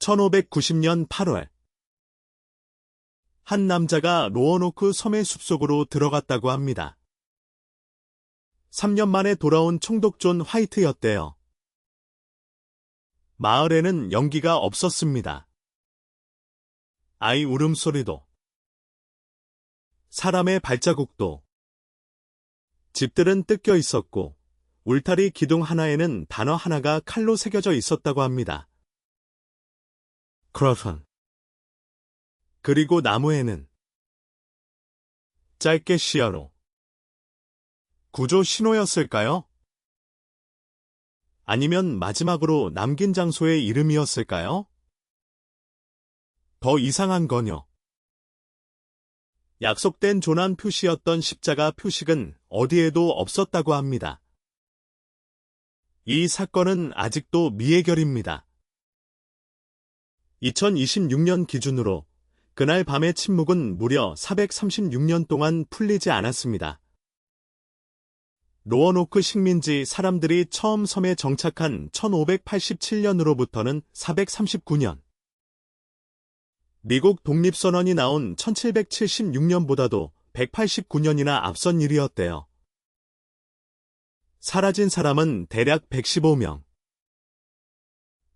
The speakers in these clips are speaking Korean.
1590년 8월 한 남자가 로어노크 섬의 숲속으로 들어갔다고 합니다. 3년 만에 돌아온 총독 존 화이트였대요. 마을에는 연기가 없었습니다. 아이 울음소리도, 사람의 발자국도, 집들은 뜯겨 있었고 울타리 기둥 하나에는 단어 하나가 칼로 새겨져 있었다고 합니다. 크로턴. 그리고 나무에는 짧게 시어로 구조 신호였을까요? 아니면 마지막으로 남긴 장소의 이름이었을까요? 더 이상한 건요. 약속된 조난 표시였던 십자가 표식은 어디에도 없었다고 합니다. 이 사건은 아직도 미해결입니다. 2026년 기준으로 그날 밤의 침묵은 무려 436년 동안 풀리지 않았습니다. 로어노크 식민지 사람들이 처음 섬에 정착한 1587년으로부터는 439년, 미국 독립선언이 나온 1776년보다도 189년이나 앞선 일이었대요. 사라진 사람은 대략 115명.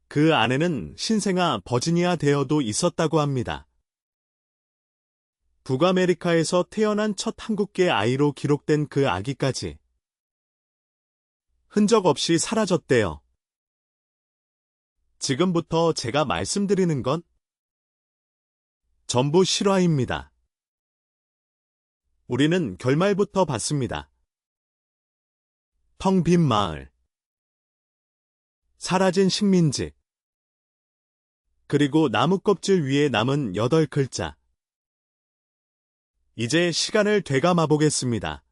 그 안에는 신생아 버지니아 데어도 있었다고 합니다. 북아메리카에서 태어난 첫 한국계 아이로 기록된 그 아기까지 흔적 없이 사라졌대요. 지금부터 제가 말씀드리는 건 전부 실화입니다. 우리는 결말부터 봤습니다. 텅 빈 마을, 사라진 식민지, 그리고 나무 껍질 위에 남은 8글자. 이제 시간을 되감아 보겠습니다.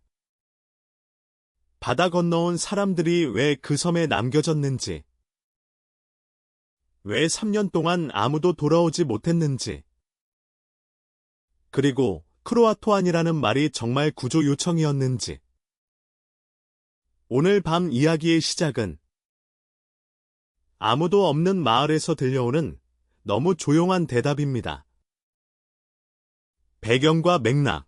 바다 건너온 사람들이 왜 그 섬에 남겨졌는지, 왜 3년 동안 아무도 돌아오지 못했는지, 그리고 크로아토안이라는 말이 정말 구조 요청이었는지. 오늘 밤 이야기의 시작은 아무도 없는 마을에서 들려오는 너무 조용한 대답입니다. 배경과 맥락.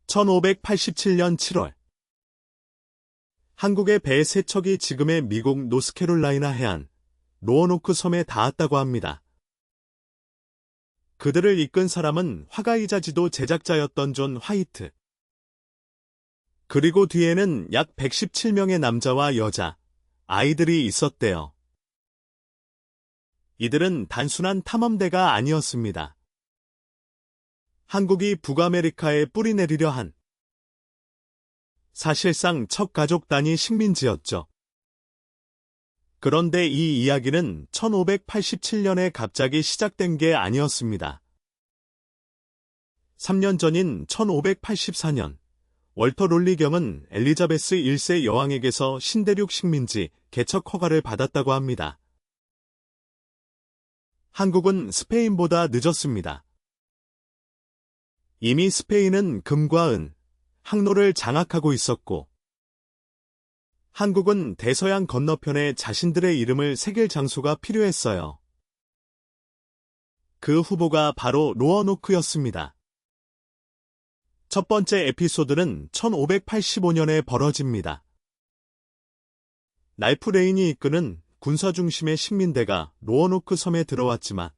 1587년 7월 한국의 배 3척이 지금의 미국 노스캐롤라이나 해안 로어노크 섬에 닿았다고 합니다. 그들을 이끈 사람은 화가이자 지도 제작자였던 존 화이트. 그리고 뒤에는 약 117명의 남자와 여자, 아이들이 있었대요. 이들은 단순한 탐험대가 아니었습니다. 한국이 북아메리카에 뿌리내리려 한 사실상 첫 가족 단위 식민지였죠. 그런데 이 이야기는 1587년에 갑자기 시작된 게 아니었습니다. 3년 전인 1584년, 월터 롤리경은 엘리자베스 1세 여왕에게서 신대륙 식민지 개척 허가를 받았다고 합니다. 한국은 스페인보다 늦었습니다. 이미 스페인은 금과 은, 항로를 장악하고 있었고, 한국은 대서양 건너편에 자신들의 이름을 새길 장소가 필요했어요. 그 후보가 바로 로어노크였습니다. 첫 번째 에피소드는 1585년에 벌어집니다. 날프 레인이 이끄는 군사 중심의 식민대가 로어노크 섬에 들어왔지만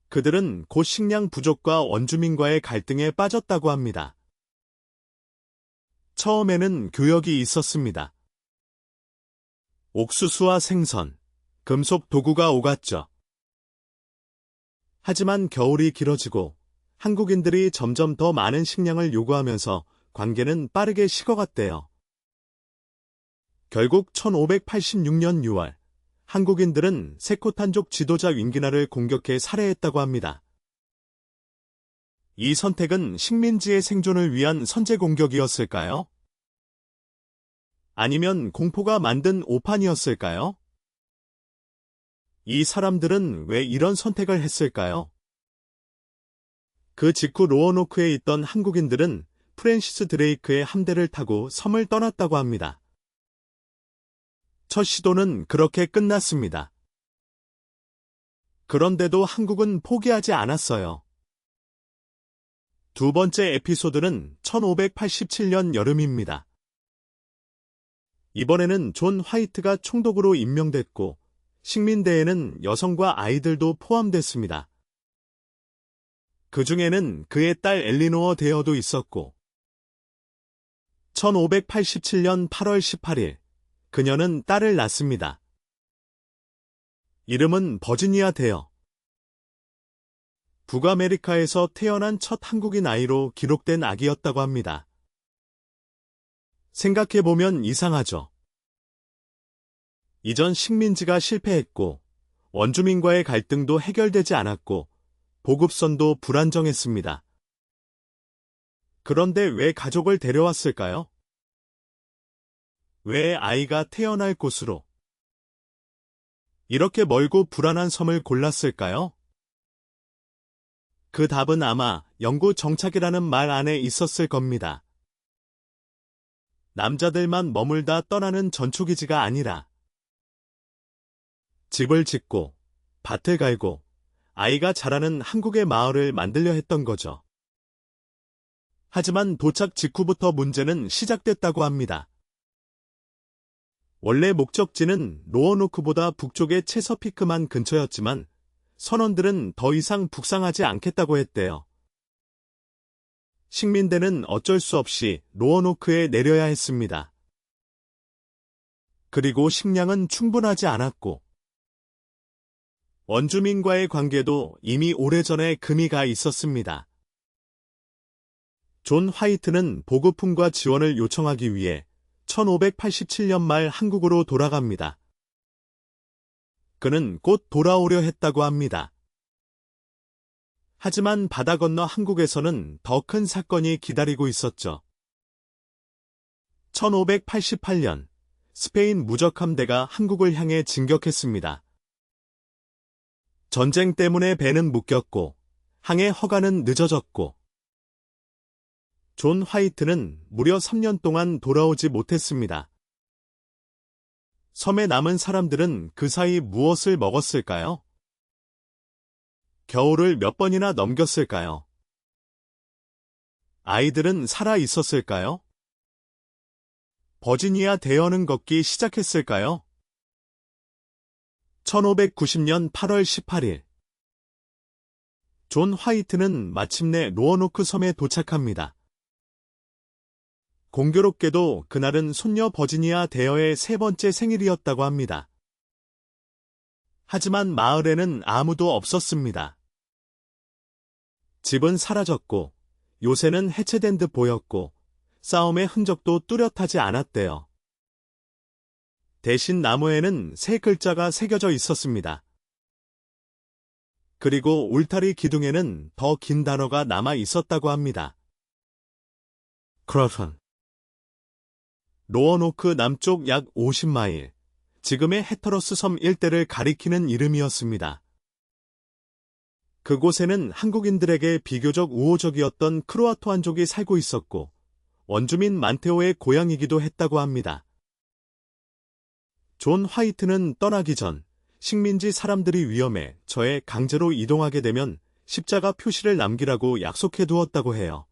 그들은 곧 식량 부족과 원주민과의 갈등에 빠졌다고 합니다. 처음에는 교역이 있었습니다. 옥수수와 생선, 금속 도구가 오갔죠. 하지만 겨울이 길어지고 한국인들이 점점 더 많은 식량을 요구하면서 관계는 빠르게 식어갔대요. 결국 1586년 6월, 한국인들은 세코탄족 지도자 윙기나를 공격해 살해했다고 합니다. 이 선택은 식민지의 생존을 위한 선제 공격이었을까요? 아니면 공포가 만든 오판이었을까요? 이 사람들은 왜 이런 선택을 했을까요? 그 직후 로어노크에 있던 한국인들은 프랜시스 드레이크의 함대를 타고 섬을 떠났다고 합니다. 첫 시도는 그렇게 끝났습니다. 그런데도 한국은 포기하지 않았어요. 두 번째 에피소드는 1587년 여름입니다. 이번에는 존 화이트가 총독으로 임명됐고 식민대에는 여성과 아이들도 포함됐습니다. 그 중에는 그의 딸 엘리노어 데어도 있었고 1587년 8월 18일 그녀는 딸을 낳습니다. 이름은 버지니아 데어. 북아메리카에서 태어난 첫 한국인 아이로 기록된 아기였다고 합니다. 생각해보면 이상하죠. 이전 식민지가 실패했고 원주민과의 갈등도 해결되지 않았고 보급선도 불안정했습니다. 그런데 왜 가족을 데려왔을까요? 왜 아이가 태어날 곳으로 이렇게 멀고 불안한 섬을 골랐을까요? 그 답은 아마 영구 정착이라는 말 안에 있었을 겁니다. 남자들만 머물다 떠나는 전초기지가 아니라 집을 짓고 밭을 갈고 아이가 자라는 한국의 마을을 만들려 했던 거죠. 하지만 도착 직후부터 문제는 시작됐다고 합니다. 원래 목적지는 로어노크보다 북쪽의 체서피크만 근처였지만 선원들은 더 이상 북상하지 않겠다고 했대요. 식민대는 어쩔 수 없이 로어노크에 내려야 했습니다. 그리고 식량은 충분하지 않았고 원주민과의 관계도 이미 오래전에 금이 가 있었습니다. 존 화이트는 보급품과 지원을 요청하기 위해 1587년 말 한국으로 돌아갑니다. 그는 곧 돌아오려 했다고 합니다. 하지만 바다 건너 한국에서는 더 큰 사건이 기다리고 있었죠. 1588년 스페인 무적함대가 한국을 향해 진격했습니다. 전쟁 때문에 배는 묶였고 항해 허가는 늦어졌고 존 화이트는 무려 3년 동안 돌아오지 못했습니다. 섬에 남은 사람들은 그 사이 무엇을 먹었을까요? 겨울을 몇 번이나 넘겼을까요? 아이들은 살아 있었을까요? 버지니아 대어는 걷기 시작했을까요? 1590년 8월 18일 존 화이트는 마침내 로어노크 섬에 도착합니다. 공교롭게도 그날은 손녀 버지니아 데어의 세 번째 생일이었다고 합니다. 하지만 마을에는 아무도 없었습니다. 집은 사라졌고 요새는 해체된 듯 보였고 싸움의 흔적도 뚜렷하지 않았대요. 대신 나무에는 세 글자가 새겨져 있었습니다. 그리고 울타리 기둥에는 더 긴 단어가 남아 있었다고 합니다. 크로턴. 로어노크 남쪽 약 50마일, 지금의 해터러스 섬 일대를 가리키는 이름이었습니다. 그곳에는 한국인들에게 비교적 우호적이었던 크로아토안족이 살고 있었고 원주민 만테오의 고향이기도 했다고 합니다. 존 화이트는 떠나기 전 식민지 사람들이 위험해 저에 강제로 이동하게 되면 십자가 표시를 남기라고 약속해 두었다고 해요.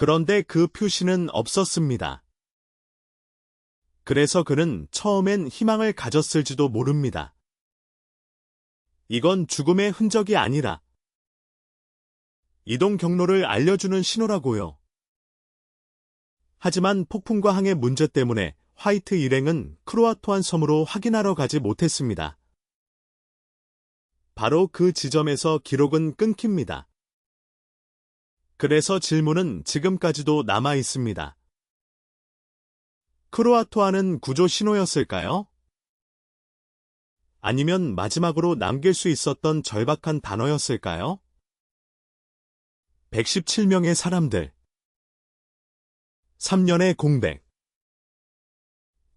그런데 그 표시는 없었습니다. 그래서 그는 처음엔 희망을 가졌을지도 모릅니다. 이건 죽음의 흔적이 아니라 이동 경로를 알려주는 신호라고요. 하지만 폭풍과 항해 문제 때문에 화이트 일행은 크로아토안 섬으로 확인하러 가지 못했습니다. 바로 그 지점에서 기록은 끊깁니다. 그래서 질문은 지금까지도 남아 있습니다. 크로아토안은 구조 신호였을까요? 아니면 마지막으로 남길 수 있었던 절박한 단어였을까요? 117명의 사람들, 3년의 공백,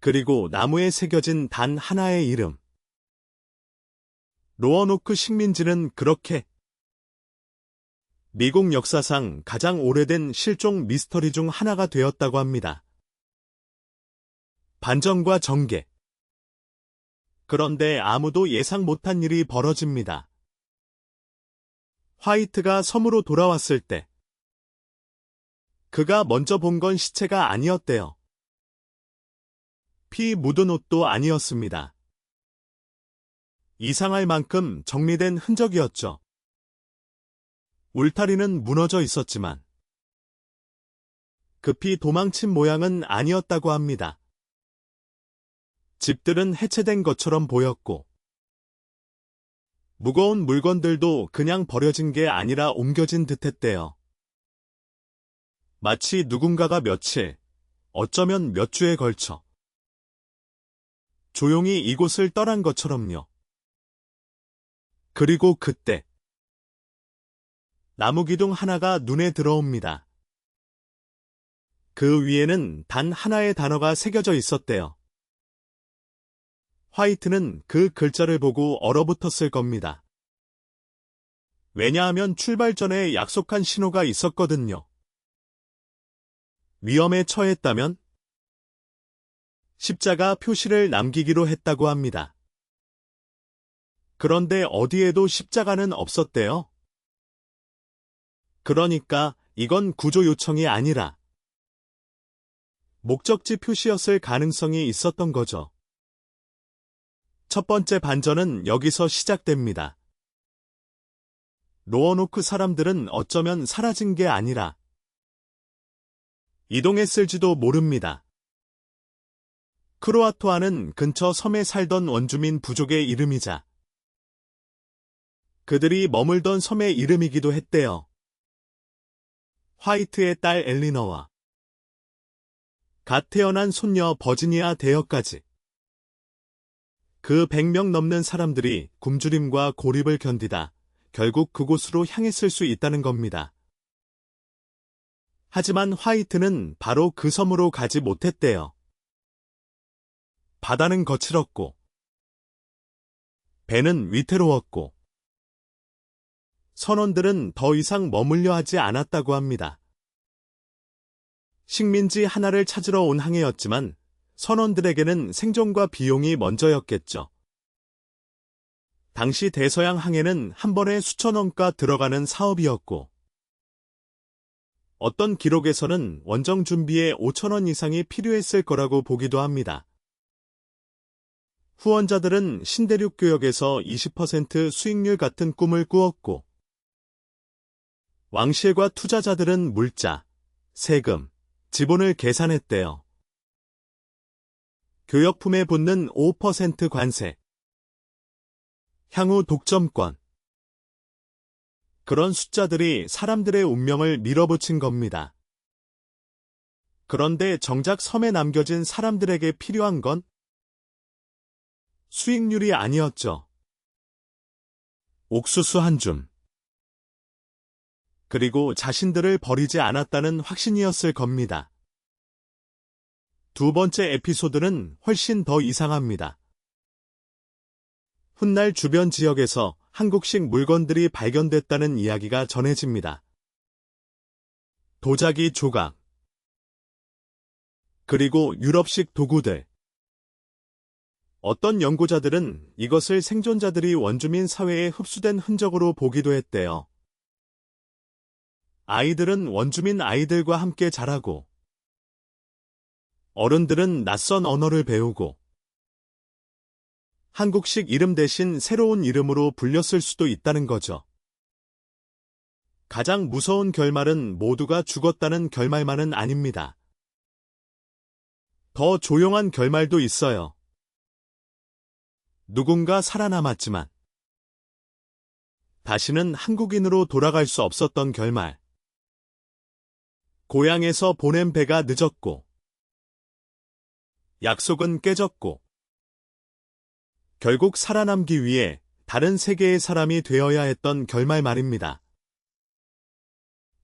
그리고 나무에 새겨진 단 하나의 이름. 로어노크 식민지는 그렇게 미국 역사상 가장 오래된 실종 미스터리 중 하나가 되었다고 합니다. 반전과 전개, 그런데 아무도 예상 못한 일이 벌어집니다. 화이트가 섬으로 돌아왔을 때 그가 먼저 본 건 시체가 아니었대요. 피 묻은 옷도 아니었습니다. 이상할 만큼 정리된 흔적이었죠. 울타리는 무너져 있었지만 급히 도망친 모양은 아니었다고 합니다. 집들은 해체된 것처럼 보였고 무거운 물건들도 그냥 버려진 게 아니라 옮겨진 듯했대요. 마치 누군가가 며칠, 어쩌면 몇 주에 걸쳐 조용히 이곳을 떠난 것처럼요. 그리고 그때 나무 기둥 하나가 눈에 들어옵니다. 그 위에는 단 하나의 단어가 새겨져 있었대요. 화이트는 그 글자를 보고 얼어붙었을 겁니다. 왜냐하면 출발 전에 약속한 신호가 있었거든요. 위험에 처했다면 십자가 표시를 남기기로 했다고 합니다. 그런데 어디에도 십자가는 없었대요. 그러니까 이건 구조 요청이 아니라 목적지 표시였을 가능성이 있었던 거죠. 첫 번째 반전은 여기서 시작됩니다. 로어노크 사람들은 어쩌면 사라진 게 아니라 이동했을지도 모릅니다. 크로아토아는 근처 섬에 살던 원주민 부족의 이름이자 그들이 머물던 섬의 이름이기도 했대요. 화이트의 딸 엘리너와 갓 태어난 손녀 버지니아 데어까지 그 100명 넘는 사람들이 굶주림과 고립을 견디다 결국 그곳으로 향했을 수 있다는 겁니다. 하지만 화이트는 바로 그 섬으로 가지 못했대요. 바다는 거칠었고 배는 위태로웠고 선원들은 더 이상 머물려 하지 않았다고 합니다. 식민지 하나를 찾으러 온 항해였지만 선원들에게는 생존과 비용이 먼저였겠죠. 당시 대서양 항해는 한 번에 수천 원가 들어가는 사업이었고 어떤 기록에서는 원정 준비에 5천 원 이상이 필요했을 거라고 보기도 합니다. 후원자들은 신대륙 교역에서 20% 수익률 같은 꿈을 꾸었고 왕실과 투자자들은 물자, 세금, 지분을 계산했대요. 교역품에 붙는 5% 관세, 향후 독점권. 그런 숫자들이 사람들의 운명을 밀어붙인 겁니다. 그런데 정작 섬에 남겨진 사람들에게 필요한 건 수익률이 아니었죠. 옥수수 한 줌. 그리고 자신들을 버리지 않았다는 확신이었을 겁니다. 두 번째 에피소드는 훨씬 더 이상합니다. 훗날 주변 지역에서 한국식 물건들이 발견됐다는 이야기가 전해집니다. 도자기 조각, 그리고 유럽식 도구들. 어떤 연구자들은 이것을 생존자들이 원주민 사회에 흡수된 흔적으로 보기도 했대요. 아이들은 원주민 아이들과 함께 자라고, 어른들은 낯선 언어를 배우고, 한국식 이름 대신 새로운 이름으로 불렸을 수도 있다는 거죠. 가장 무서운 결말은 모두가 죽었다는 결말만은 아닙니다. 더 조용한 결말도 있어요. 누군가 살아남았지만 다시는 한국인으로 돌아갈 수 없었던 결말. 고향에서 보낸 배가 늦었고 약속은 깨졌고 결국 살아남기 위해 다른 세계의 사람이 되어야 했던 결말 말입니다.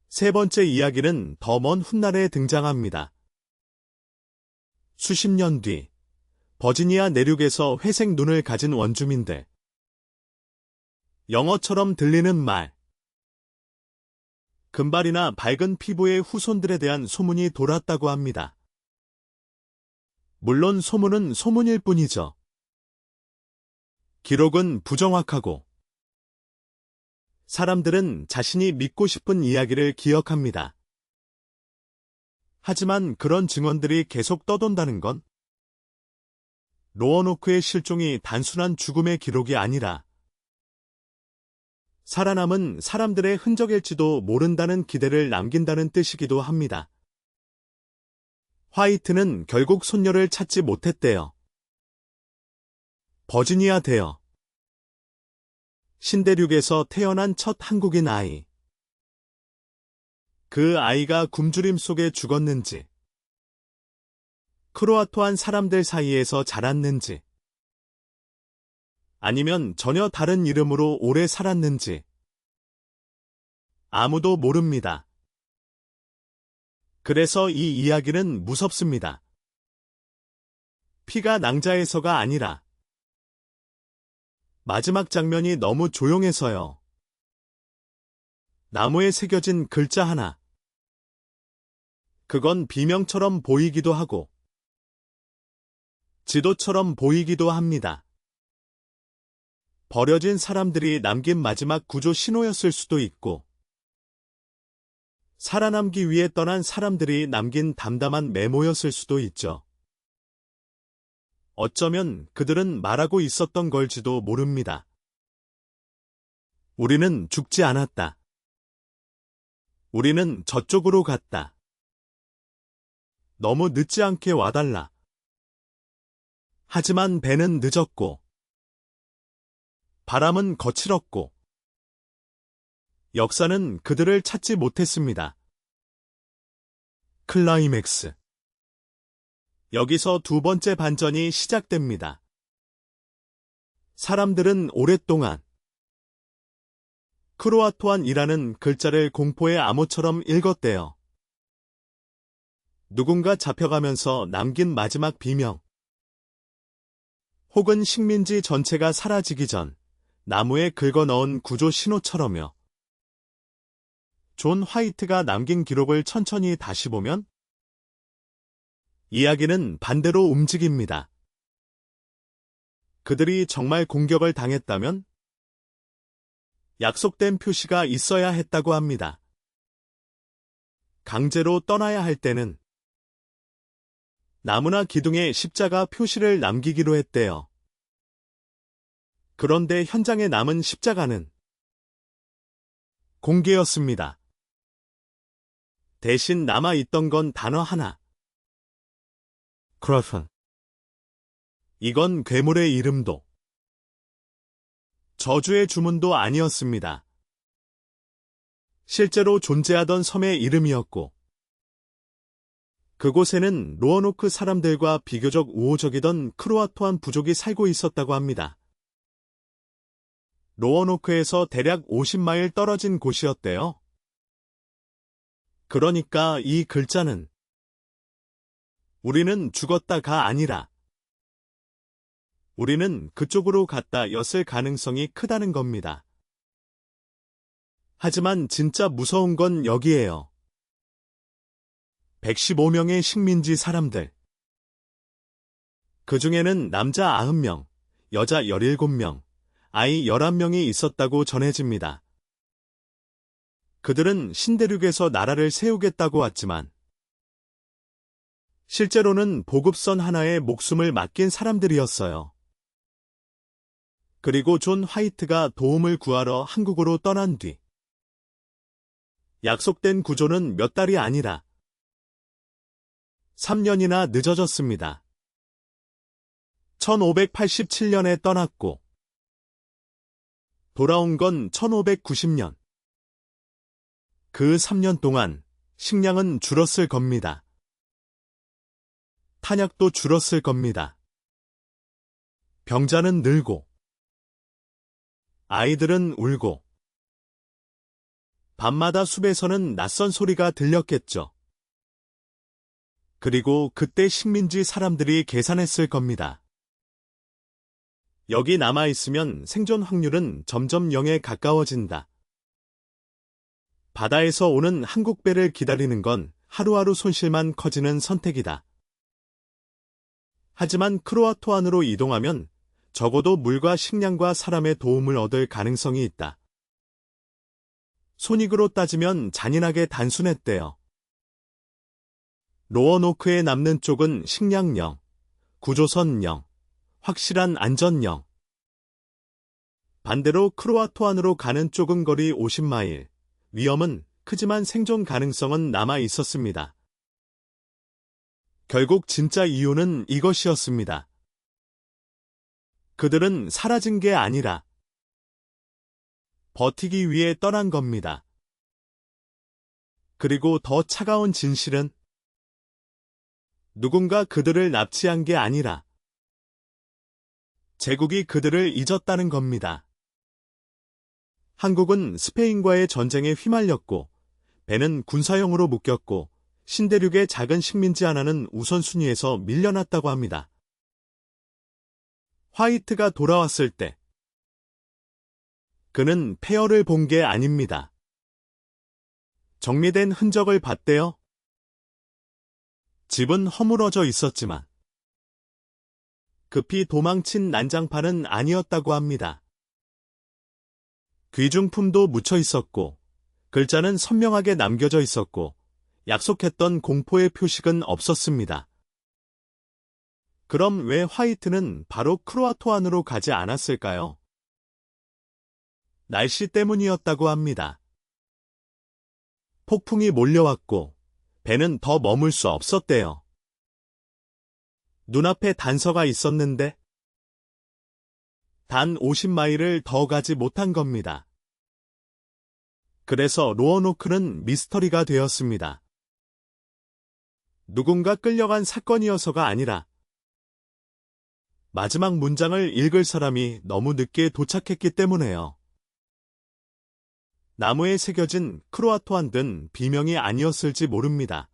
세 번째 이야기는 더 먼 훗날에 등장합니다. 수십 년 뒤 버지니아 내륙에서 회색 눈을 가진 원주민들. 영어처럼 들리는 말. 금발이나 밝은 피부의 후손들에 대한 소문이 돌았다고 합니다. 물론 소문은 소문일 뿐이죠. 기록은 부정확하고 사람들은 자신이 믿고 싶은 이야기를 기억합니다. 하지만 그런 증언들이 계속 떠돈다는 건 로어노크의 실종이 단순한 죽음의 기록이 아니라 살아남은 사람들의 흔적일지도 모른다는 기대를 남긴다는 뜻이기도 합니다. 화이트는 결국 손녀를 찾지 못했대요. 버지니아 대여. 신대륙에서 태어난 첫 한국인 아이. 그 아이가 굶주림 속에 죽었는지, 크로아토안 사람들 사이에서 자랐는지, 아니면 전혀 다른 이름으로 오래 살았는지 아무도 모릅니다. 그래서 이 이야기는 무섭습니다. 피가 낭자에서가 아니라 마지막 장면이 너무 조용해서요. 나무에 새겨진 글자 하나. 그건 비명처럼 보이기도 하고 지도처럼 보이기도 합니다. 버려진 사람들이 남긴 마지막 구조 신호였을 수도 있고 살아남기 위해 떠난 사람들이 남긴 담담한 메모였을 수도 있죠. 어쩌면 그들은 말하고 있었던 걸지도 모릅니다. 우리는 죽지 않았다. 우리는 저쪽으로 갔다. 너무 늦지 않게 와달라. 하지만 배는 늦었고 바람은 거칠었고 역사는 그들을 찾지 못했습니다. 클라이맥스. 여기서 두 번째 반전이 시작됩니다. 사람들은 오랫동안 크로아토안이라는 글자를 공포의 암호처럼 읽었대요. 누군가 잡혀가면서 남긴 마지막 비명. 혹은 식민지 전체가 사라지기 전 나무에 긁어 넣은 구조 신호처럼요. 존 화이트가 남긴 기록을 천천히 다시 보면 이야기는 반대로 움직입니다. 그들이 정말 공격을 당했다면 약속된 표시가 있어야 했다고 합니다. 강제로 떠나야 할 때는 나무나 기둥에 십자가 표시를 남기기로 했대요. 그런데 현장에 남은 십자가는 공개였습니다. 대신 남아있던 건 단어 하나. 크로슨. 이건 괴물의 이름도 저주의 주문도 아니었습니다. 실제로 존재하던 섬의 이름이었고 그곳에는 로어노크 사람들과 비교적 우호적이던 크로아토안 부족이 살고 있었다고 합니다. 로어노크에서 대략 50마일 떨어진 곳이었대요. 그러니까 이 글자는 우리는 죽었다가 아니라 우리는 그쪽으로 갔다 였을 가능성이 크다는 겁니다. 하지만 진짜 무서운 건 여기에요. 115명의 식민지 사람들. 그 중에는 남자 90명, 여자 17명, 아이 11명이 있었다고 전해집니다. 그들은 신대륙에서 나라를 세우겠다고 왔지만 실제로는 보급선 하나에 목숨을 맡긴 사람들이었어요. 그리고 존 화이트가 도움을 구하러 한국으로 떠난 뒤 약속된 구조는 몇 달이 아니라 3년이나 늦어졌습니다. 1587년에 떠났고 돌아온 건 1590년. 그 3년 동안 식량은 줄었을 겁니다. 탄약도 줄었을 겁니다. 병자는 늘고 아이들은 울고 밤마다 숲에서는 낯선 소리가 들렸겠죠. 그리고 그때 식민지 사람들이 계산했을 겁니다. 여기 남아있으면 생존 확률은 점점 0에 가까워진다. 바다에서 오는 한국배를 기다리는 건 하루하루 손실만 커지는 선택이다. 하지만 크로아토안으로 이동하면 적어도 물과 식량과 사람의 도움을 얻을 가능성이 있다. 손익으로 따지면 잔인하게 단순했대요. 로어노크에 남는 쪽은 식량 0, 구조선 0, 확실한 안전 0. 반대로 크로아토안으로 가는 쪽은 거리 50마일, 위험은 크지만 생존 가능성은 남아 있었습니다. 결국 진짜 이유는 이것이었습니다. 그들은 사라진 게 아니라 버티기 위해 떠난 겁니다. 그리고 더 차가운 진실은 누군가 그들을 납치한 게 아니라 제국이 그들을 잊었다는 겁니다. 한국은 스페인과의 전쟁에 휘말렸고 배는 군사용으로 묶였고 신대륙의 작은 식민지 하나는 우선순위에서 밀려났다고 합니다. 화이트가 돌아왔을 때 그는 폐허를 본 게 아닙니다. 정리된 흔적을 봤대요. 집은 허물어져 있었지만 급히 도망친 난장판은 아니었다고 합니다. 귀중품도 묻혀 있었고 글자는 선명하게 남겨져 있었고 약속했던 공포의 표식은 없었습니다. 그럼 왜 화이트는 바로 크로아토안으로 가지 않았을까요? 날씨 때문이었다고 합니다. 폭풍이 몰려왔고 배는 더 머물 수 없었대요. 눈앞에 단서가 있었는데 단 50마일을 더 가지 못한 겁니다. 그래서 로어노크는 미스터리가 되었습니다. 누군가 끌려간 사건이어서가 아니라 마지막 문장을 읽을 사람이 너무 늦게 도착했기 때문에요. 나무에 새겨진 크로아토안은 비명이 아니었을지 모릅니다.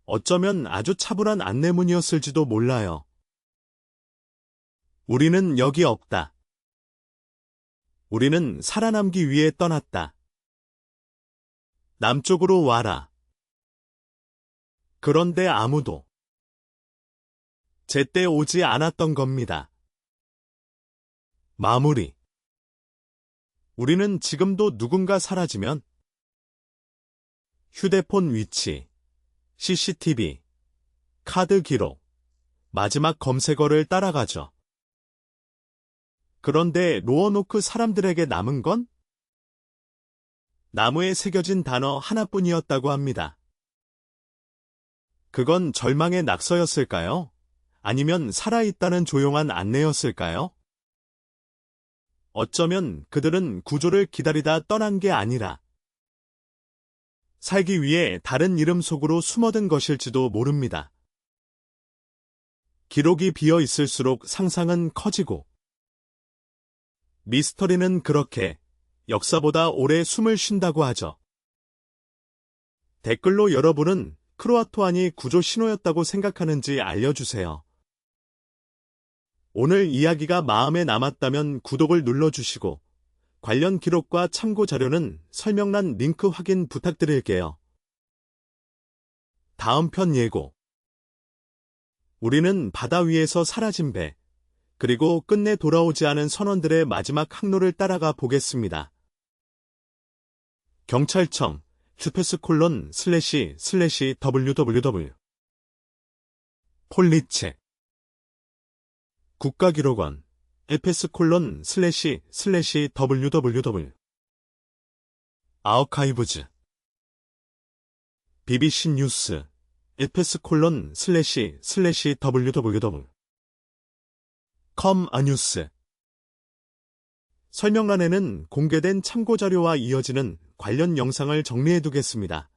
어쩌면 아주 차분한 안내문이었을지도 몰라요. 우리는 여기 없다. 우리는 살아남기 위해 떠났다. 남쪽으로 와라. 그런데 아무도 제때 오지 않았던 겁니다. 마무리. 우리는 지금도 누군가 사라지면 휴대폰 위치, CCTV, 카드 기록, 마지막 검색어를 따라가죠. 그런데 로어노크 사람들에게 남은 건 나무에 새겨진 단어 하나뿐이었다고 합니다. 그건 절망의 낙서였을까요? 아니면 살아있다는 조용한 안내였을까요? 어쩌면 그들은 구조를 기다리다 떠난 게 아니라 살기 위해 다른 이름 속으로 숨어든 것일지도 모릅니다. 기록이 비어 있을수록 상상은 커지고 미스터리는 그렇게 역사보다 오래 숨을 쉰다고 하죠. 댓글로 여러분은 크로아토안이 구조 신호였다고 생각하는지 알려주세요. 오늘 이야기가 마음에 남았다면 구독을 눌러주시고 관련 기록과 참고 자료는 설명란 링크 확인 부탁드릴게요. 다음 편 예고. 우리는 바다 위에서 사라진 배, 그리고 끝내 돌아오지 않은 선원들의 마지막 항로를 따라가 보겠습니다. 경찰청 //www 폴리체 국가기록원 //www 아우카이브즈 BBC 뉴스 //www 컴아뉴스 설명란에는 공개된 참고자료와 이어지는 관련 영상을 정리해두겠습니다.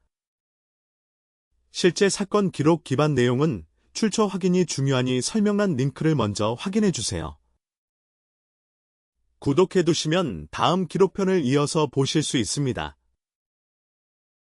실제 사건 기록 기반 내용은 출처 확인이 중요하니 설명란 링크를 먼저 확인해주세요. 구독해두시면 다음 기록편을 이어서 보실 수 있습니다.